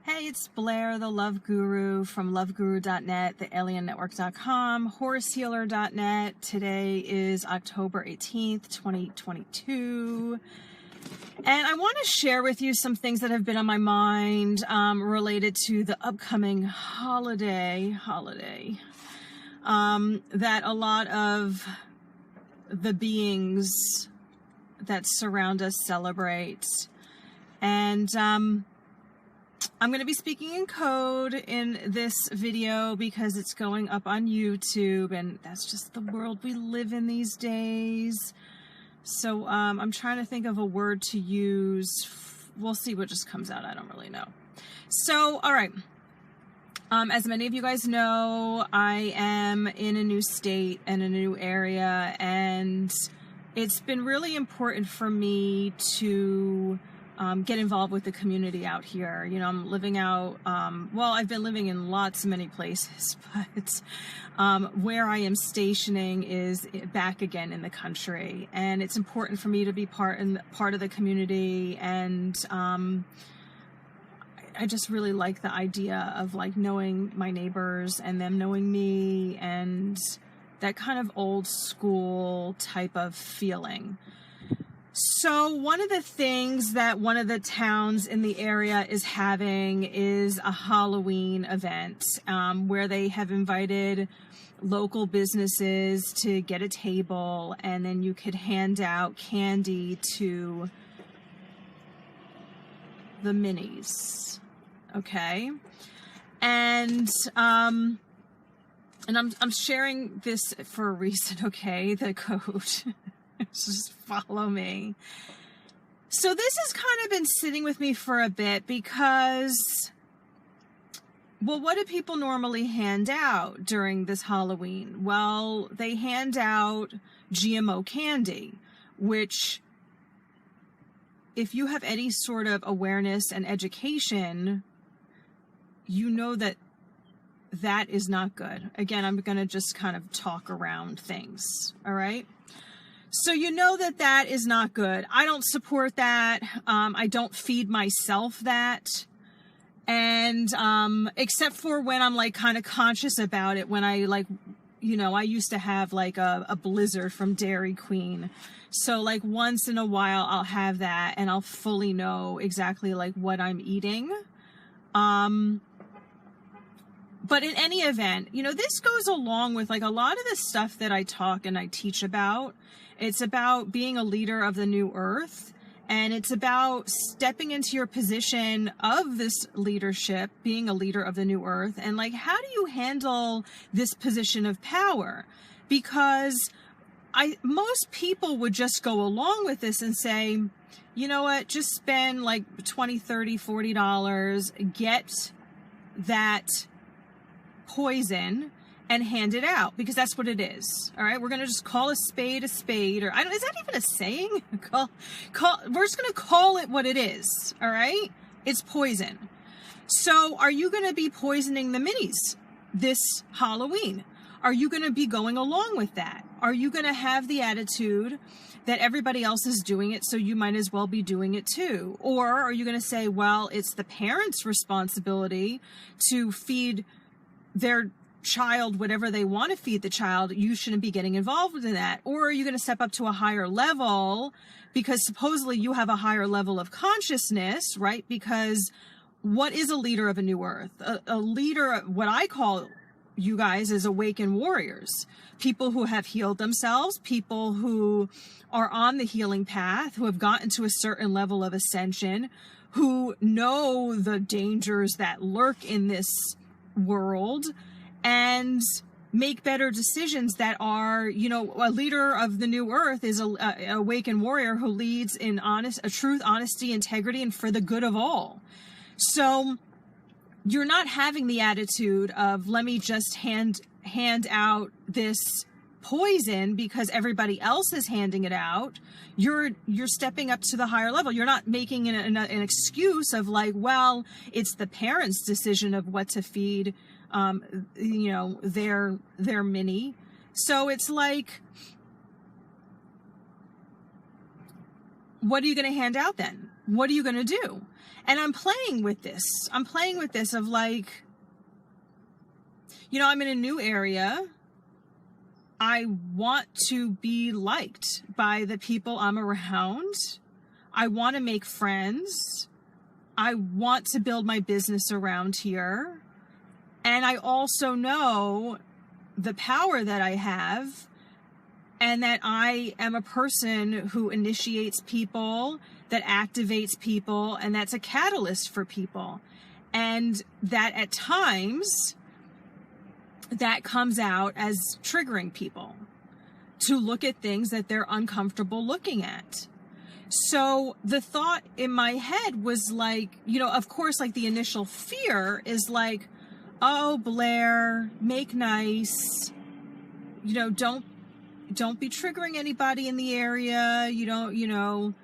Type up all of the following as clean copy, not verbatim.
Hey, it's Blair, the Love Guru from loveguru.net, thealiennetwork.com, horsehealer.net. Today is October 18th, 2022. And I want to share with you some things that have been on my mind related to the upcoming holiday that a lot of the beings that surround us celebrate. And I'm going to be speaking in code in this video because it's going up on YouTube, and that's just the world we live in these days. So I'm trying to think of a word to use. We'll see what just comes out. I don't really know. So, all right. As many of you guys know, I am in a new state and a new area, and it's been really important for me to get involved with the community out here. You know, I'm living out, well, I've been living in many places, but where I am stationing is back again in the country. And it's important for me to be part of the community. And I just really like the idea of like knowing my neighbors and them knowing me, and that kind of old school type of feeling. So one of the things that one of the towns in the area is having is a Halloween event where they have invited local businesses to get a table, and then you could hand out candy to the minis. Okay. And I'm sharing this for a reason, okay? The code. Just follow me. So this has kind of been sitting with me for a bit because, well, what do people normally hand out during this Halloween? Well, they hand out GMO candy, which, if you have any sort of awareness and education, you know that that is not good. Again, I'm going to just kind of talk around things, all right? So you know that that is not good. I don't support that. I don't feed myself that. And except for when I'm like kind of conscious about it, when I like, you know, I used to have like a Blizzard from Dairy Queen. So like once in a while I'll have that and I'll fully know exactly like what I'm eating. But in any event, you know, this goes along with like a lot of the stuff that I talk and I teach about. It's about being a leader of the new earth, and it's about stepping into your position of this leadership, being a leader of the new earth, and like, how do you handle this position of power? Because most people would just go along with this and say, you know what, just spend like $20, $30, $40, get that poison and hand it out, because that's what it is. All right, we're gonna just call a spade, or I don't. Is that even a saying? We're just gonna call it what it is. All right, it's poison. So, are you gonna be poisoning the minis this Halloween? Are you gonna be going along with that? Are you gonna have the attitude that everybody else is doing it, so you might as well be doing it too? Or are you gonna say, well, it's the parents' responsibility to feed their child whatever they want to feed the child, you shouldn't be getting involved in that? Or are you going to step up to a higher level because supposedly you have a higher level of consciousness, right? Because what is a leader of a new earth? A leader, what I call you guys, is awakened warriors, people who have healed themselves, people who are on the healing path, who have gotten to a certain level of ascension, who know the dangers that lurk in this world, and make better decisions that are, you know, a leader of the new earth is a awakened warrior who leads in truth, honesty, integrity, and for the good of all. So you're not having the attitude of, let me just hand out this poison because everybody else is handing it out. You're stepping up to the higher level. You're not making an excuse of like, well, it's the parents' decision of what to feed you know, their mini. So it's like, what are you going to hand out then? What are you going to do? And I'm playing with this. I'm playing with this of like, you know, I'm in a new area. I want to be liked by the people I'm around. I want to make friends. I want to build my business around here. And I also know the power that I have, and that I am a person who initiates people, that activates people, and that's a catalyst for people. And that at times, that comes out as triggering people to look at things that they're uncomfortable looking at. So the thought in my head was like, you know, of course, like the initial fear is like, oh, Blair, make nice, you know, don't be triggering anybody in the area. You don't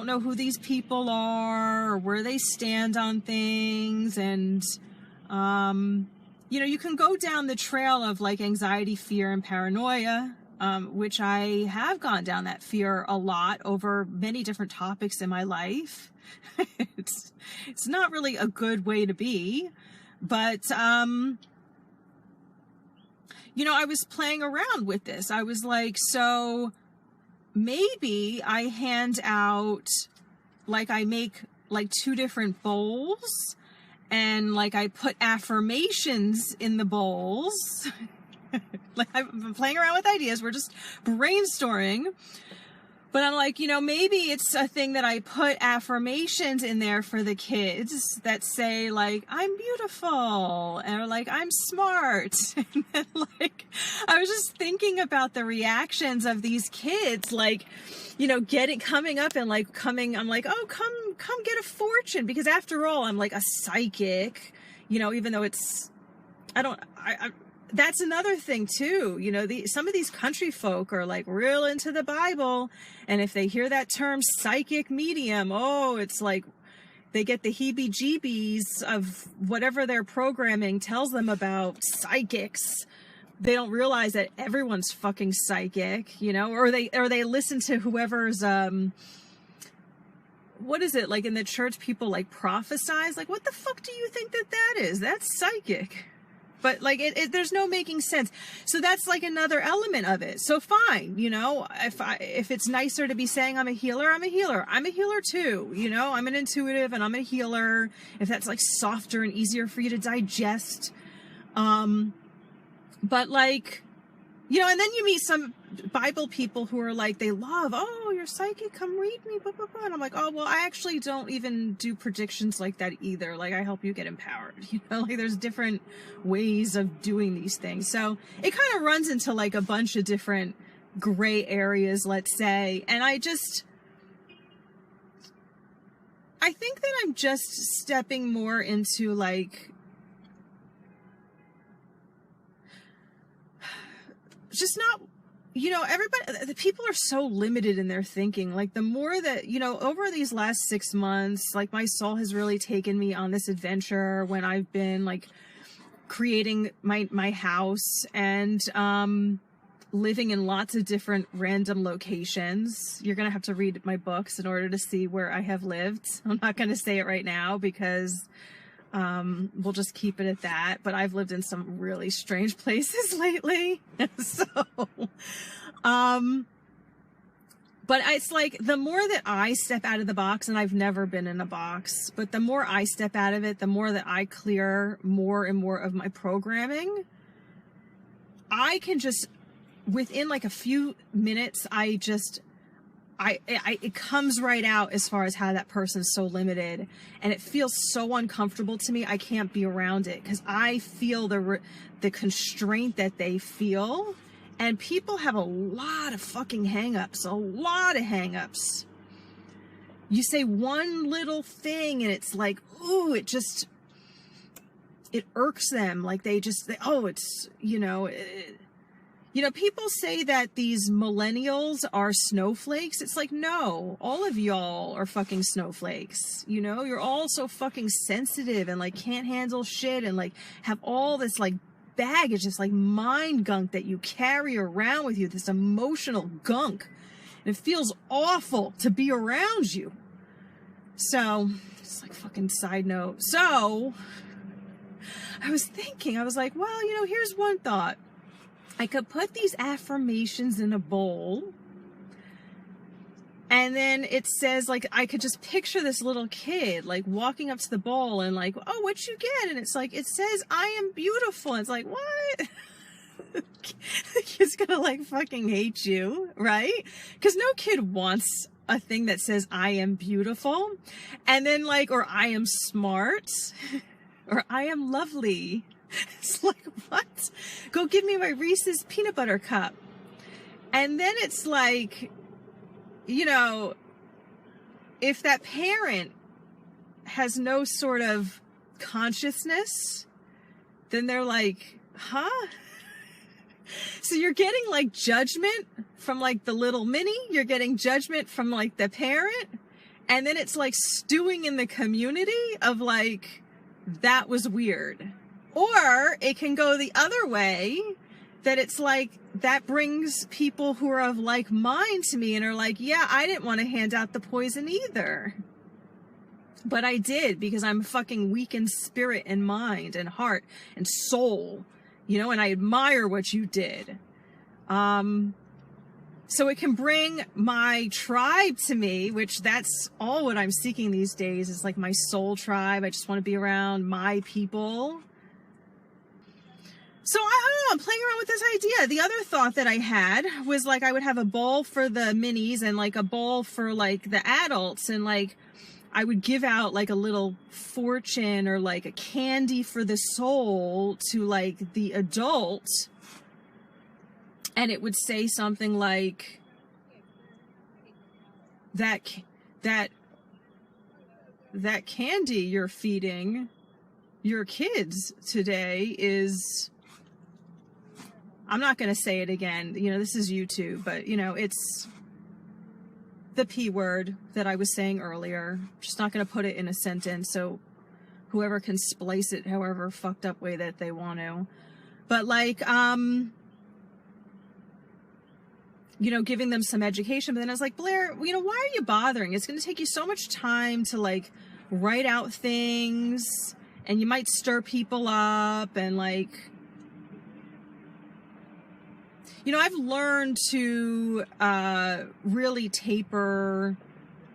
know who these people are or where they stand on things. And, you know, you can go down the trail of like anxiety, fear, and paranoia, which I have gone down that fear a lot over many different topics in my life. It's not really a good way to be, but, you know, I was playing around with this. I was like, so maybe I hand out, like I make like 2 different bowls, and like I put affirmations in the bowls. Like I'm playing around with ideas. We're just brainstorming. But I'm like, you know, maybe it's a thing that I put affirmations in there for the kids that say like, I'm beautiful, or like, I'm smart. And then like, I was just thinking about the reactions of these kids, like, you know, coming up and like I'm like, oh, come get a fortune. Because after all, I'm like a psychic, you know, even though it's, that's another thing too. You know, some of these country folk are like real into the Bible. And if they hear that term psychic medium, oh, it's like they get the heebie-jeebies of whatever their programming tells them about psychics. They don't realize that everyone's fucking psychic, you know, or they listen to whoever's, what is it? Like in the church, people like prophesize. Like, what the fuck do you think that is? That's psychic. But like, there's no making sense. So that's like another element of it. So fine, you know, if it's nicer to be saying I'm a healer, I'm a healer. I'm a healer too. You know, I'm an intuitive and I'm a healer. If that's like softer and easier for you to digest. But like, you know, and then you meet some Bible people who are like, they love, oh, you're psychic, come read me, blah, blah, blah. And I'm like, oh, well, I actually don't even do predictions like that either. Like, I help you get empowered, you know, like there's different ways of doing these things. So it kind of runs into like a bunch of different gray areas, let's say. And I think that I'm just stepping more into like, just not, you know, the people are so limited in their thinking. Like the more that, you know, over these last 6 months, like my soul has really taken me on this adventure when I've been like creating my house and, living in lots of different random locations. You're going to have to read my books in order to see where I have lived. I'm not going to say it right now because, we'll just keep it at that. But I've lived in some really strange places lately. So, but it's like the more that I step out of the box, and I've never been in a box, but the more I step out of it, the more that I clear more and more of my programming, I can just, within like a few minutes, it comes right out as far as how that person's so limited, and it feels so uncomfortable to me. I can't be around it because I feel the constraint that they feel, and people have a lot of fucking hangups, a lot of hangups. You say one little thing and it's like, ooh, it irks them. Like it's, you know, you know, people say that these millennials are snowflakes. It's like, no, all of y'all are fucking snowflakes. You know, you're all so fucking sensitive and like can't handle shit and like have all this like baggage, this like mind gunk that you carry around with you, this emotional gunk. And it feels awful to be around you. So, it's like fucking side note. So, I was thinking, I was like, well, you know, here's one thought. I could put these affirmations in a bowl, and then it says, like, I could just picture this little kid, like, walking up to the bowl and like, oh, what'd you get? And it's like, it says, I am beautiful. And it's like, what? The kid's gonna, like, fucking hate you, right? Because no kid wants a thing that says, I am beautiful. And then, like, or I am smart, or I am lovely. It's like, what? Go give me my Reese's peanut butter cup. And then it's like, you know, if that parent has no sort of consciousness, then they're like, huh? So you're getting, like, judgment from, like, the little mini. You're getting judgment from, like, the parent. And then it's, like, stewing in the community of, like, that was weird. Or it can go the other way, that it's like, that brings people who are of like mind to me and are like, yeah, I didn't want to hand out the poison either. But I did, because I'm fucking weak in spirit and mind and heart and soul, you know, and I admire what you did. So it can bring my tribe to me, which that's all what I'm seeking these days, is like my soul tribe. I just want to be around my people. So I don't know, I'm playing around with this idea. The other thought that I had was like, I would have a bowl for the minis and like a bowl for like the adults, and like I would give out like a little fortune or like a candy for the soul to like the adult. And it would say something like that candy you're feeding your kids today is, I'm not going to say it again. You know, this is YouTube, but you know, it's the P word that I was saying earlier. Just not going to put it in a sentence, so whoever can splice it however fucked up way that they want to. But like, you know, giving them some education. But then I was like, Blair, you know, why are you bothering? It's going to take you so much time to like write out things, and you might stir people up, and like, you know, I've learned to really taper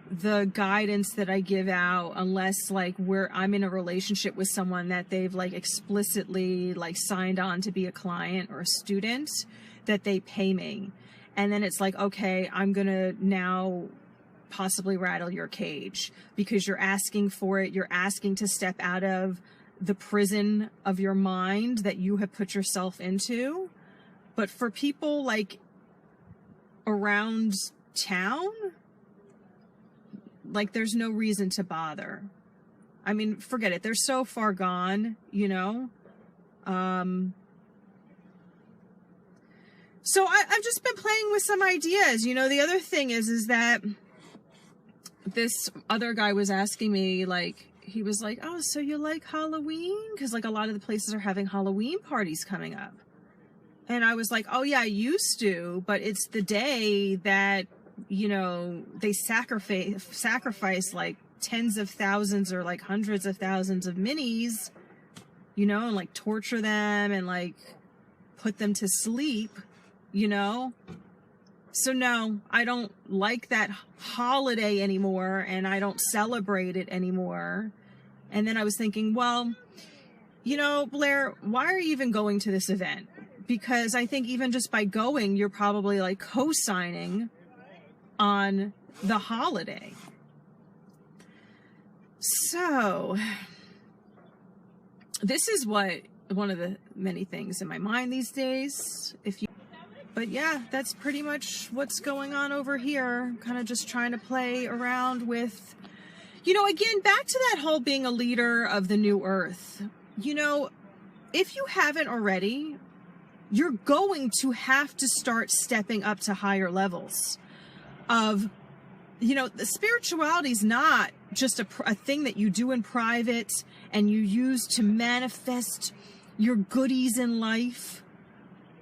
the guidance that I give out, unless like I'm in a relationship with someone that they've like explicitly like signed on to be a client or a student, that they pay me. And then it's like, okay, I'm going to now possibly rattle your cage because you're asking for it. You're asking to step out of the prison of your mind that you have put yourself into. But for people like around town, like there's no reason to bother. I mean, forget it. They're so far gone, you know? So I've just been playing with some ideas. You know, the other thing is that this other guy was asking me, like, he was like, oh, so you like Halloween? Because like a lot of the places are having Halloween parties coming up. And I was like, oh yeah, I used to, but it's the day that, you know, they sacrifice like tens of thousands or like hundreds of thousands of minis, you know, and like torture them and like put them to sleep, you know? So no, I don't like that holiday anymore, and I don't celebrate it anymore. And then I was thinking, well, you know, Blair, why are you even going to this event? Because I think even just by going, you're probably like co-signing on the holiday. So this is what one of the many things in my mind these days. But yeah, that's pretty much what's going on over here. Kind of just trying to play around with, you know, again, back to that whole being a leader of the new earth. You know, if you haven't already, you're going to have to start stepping up to higher levels of, you know, the spirituality is not just a thing that you do in private and you use to manifest your goodies in life.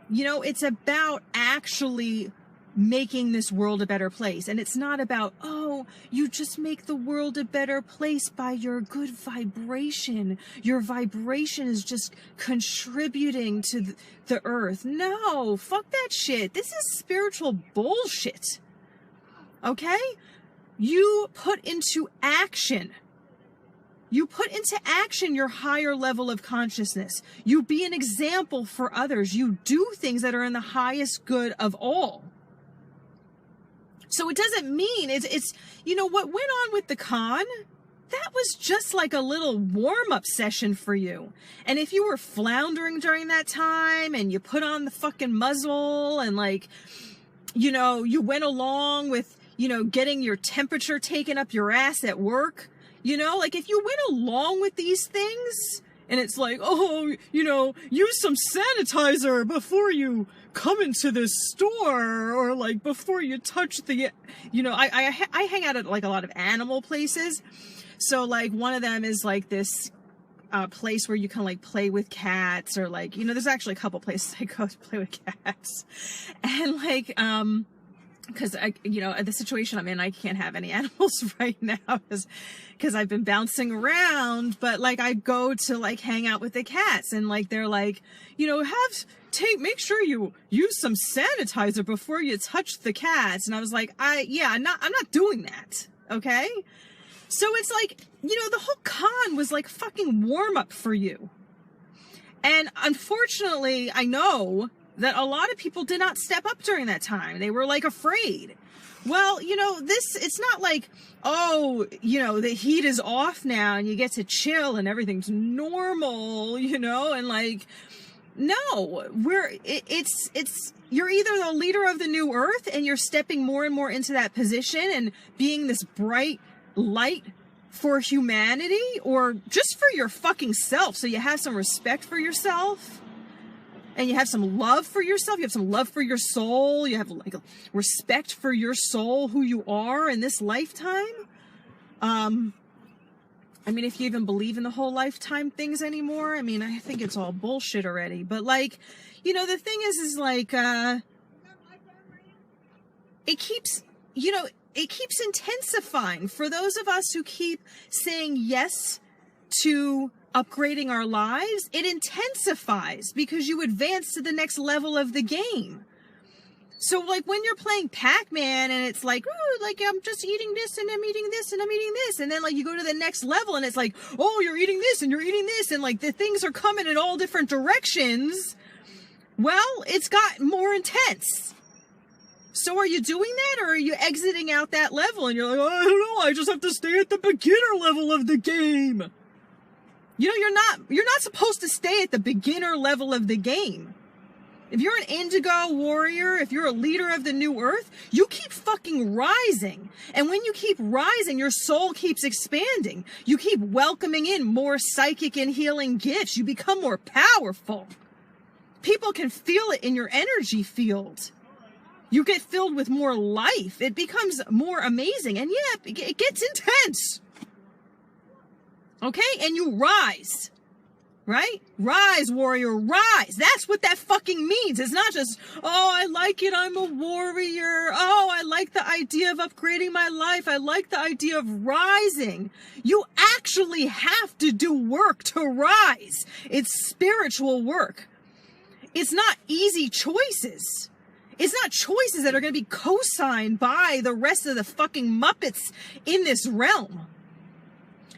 You know, it's about actually making this world a better place. And it's not about, oh, you just make the world a better place by your good vibration. Your vibration is just contributing to the earth. No, fuck that shit. This is spiritual bullshit. Okay? You put into action. You put into action your higher level of consciousness. You be an example for others. You do things that are in the highest good of all. So it doesn't mean it's what went on with the con, that was just like a little warm-up session for you. And if you were floundering during that time and you put on the fucking muzzle and you went along with, getting your temperature taken up your ass at work, if you went along with these things and it's like, use some sanitizer before you come into this store, or before you touch the, I hang out at a lot of animal places. So one of them is this place where you can play with cats, or there's actually a couple places I go to play with cats. And because the situation I'm in, I can't have any animals right now because I've been bouncing around, but I go to hang out with the cats, and they're make sure you use some sanitizer before you touch the cats. And I was I'm not doing that. Okay. So it's the whole con was fucking warm up for you. And unfortunately, I know that a lot of people did not step up during that time. They were afraid. Well, it's not the heat is off now and you get to chill and everything's normal, and no, you're either the leader of the new earth and you're stepping more and more into that position and being this bright light for humanity, or just for your fucking self, so you have some respect for yourself. And you have some love for yourself. You have some love for your soul. You have respect for your soul, who you are in this lifetime. If you even believe in the whole lifetime things anymore, I think it's all bullshit already. But the thing is it keeps intensifying for those of us who keep saying yes to upgrading our lives. It intensifies because you advance to the next level of the game. So when you're playing Pac-Man and it's I'm just eating this and I'm eating this and I'm eating this, and then you go to the next level and it's you're eating this and you're eating this, and the things are coming in all different directions. Well, it's got more intense. So are you doing that, or are you exiting out that level and you're I don't know, I just have to stay at the beginner level of the game? You're not supposed to stay at the beginner level of the game. If you're an indigo warrior, if you're a leader of the new earth, you keep fucking rising. And when you keep rising, your soul keeps expanding. You keep welcoming in more psychic and healing gifts. You become more powerful. People can feel it in your energy field. You get filled with more life. It becomes more amazing. And yeah, it gets intense. Okay? And you rise. Right? Rise, warrior, rise. That's what that fucking means. It's not just, I like it, I'm a warrior. I like the idea of upgrading my life. I like the idea of rising. You actually have to do work to rise. It's spiritual work. It's not easy choices. It's not choices that are going to be co-signed by the rest of the fucking Muppets in this realm.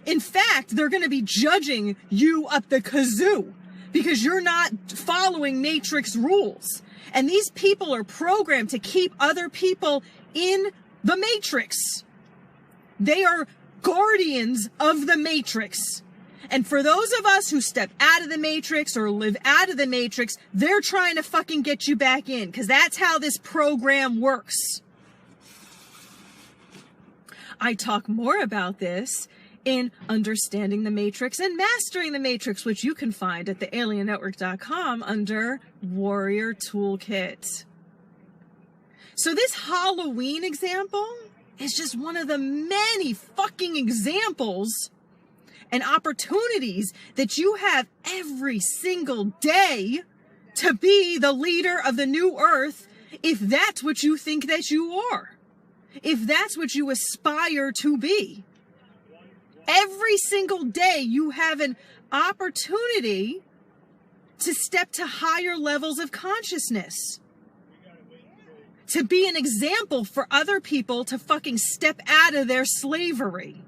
In fact, they're going to be judging you up the kazoo because you're not following Matrix rules. And these people are programmed to keep other people in the Matrix. They are guardians of the Matrix. And for those of us who step out of the Matrix or live out of the Matrix, they're trying to fucking get you back in, because that's how this program works. I talk more about this in Understanding the Matrix and Mastering the Matrix, which you can find at thealiennetwork.com under Warrior Toolkit. So this Halloween example is just one of the many fucking examples and opportunities that you have every single day to be the leader of the new earth, if that's what you think that you are. if that's what you aspire to be. Every single day you have an opportunity to step to higher levels of consciousness, to be an example for other people to fucking step out of their slavery.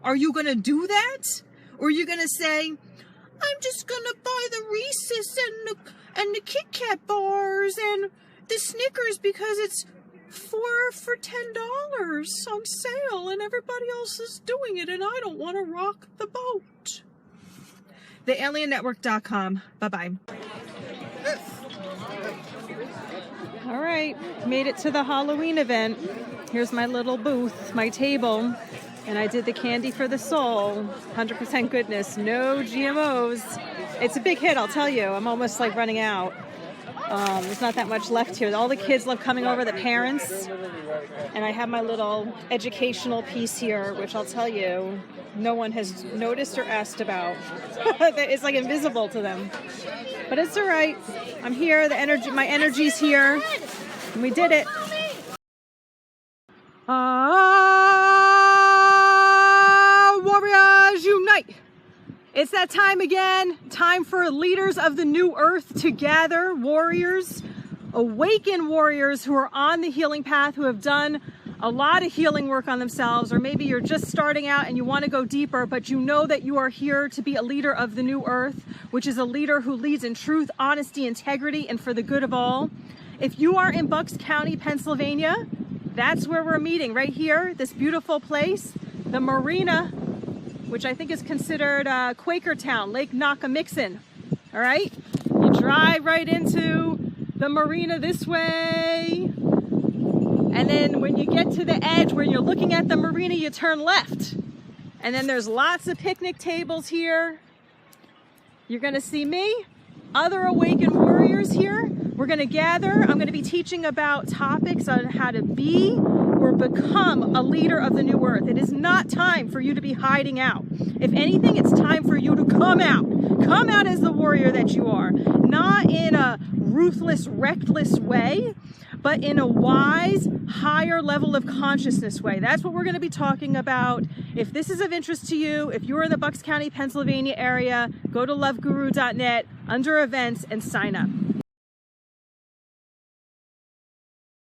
Are you going to do that? Or are you going to say, I'm just going to buy the Reese's and the Kit Kat bars and the Snickers because it's 4 for $10 on sale and everybody else is doing it and I don't want to rock the boat. TheAlienNetwork.com. Bye-bye. All right, made it to the Halloween event. Here's my little booth, my table, and I did the candy for the soul. 100% goodness, no GMOs. It's a big hit, I'll tell you. I'm almost like running out. There's not that much left here. All the kids love coming over, the parents. And I have my little educational piece here, which I'll tell you, no one has noticed or asked about. It's like invisible to them. But it's all right. I'm here. The energy, my energy's here. And we did it. Warriors unite. It's that time again. Time for leaders of the new earth to gather. Warriors, awakened warriors who are on the healing path, who have done a lot of healing work on themselves, or maybe you're just starting out and you want to go deeper, but you know that you are here to be a leader of the new earth, which is a leader who leads in truth, honesty, integrity, and for the good of all. If you are in Bucks County, Pennsylvania, that's where we're meeting, right here, this beautiful place, the marina, which I think is considered Quakertown, Lake Nakamixon. All right, you drive right into the marina this way, and then when you get to the edge where you're looking at the marina, you turn left. And then there's lots of picnic tables here. You're gonna see me, other awakened warriors here. We're gonna gather. I'm gonna be teaching about topics on how to be or become a leader of the new earth. It is not time for you to be hiding out. If anything, it's time for you to come out. Come out as the warrior that you are. Not in a ruthless, reckless way, but in a wise, higher level of consciousness way. That's what we're going to be talking about. If this is of interest to you, if you're in the Bucks County, Pennsylvania area, go to loveguru.net under events and sign up.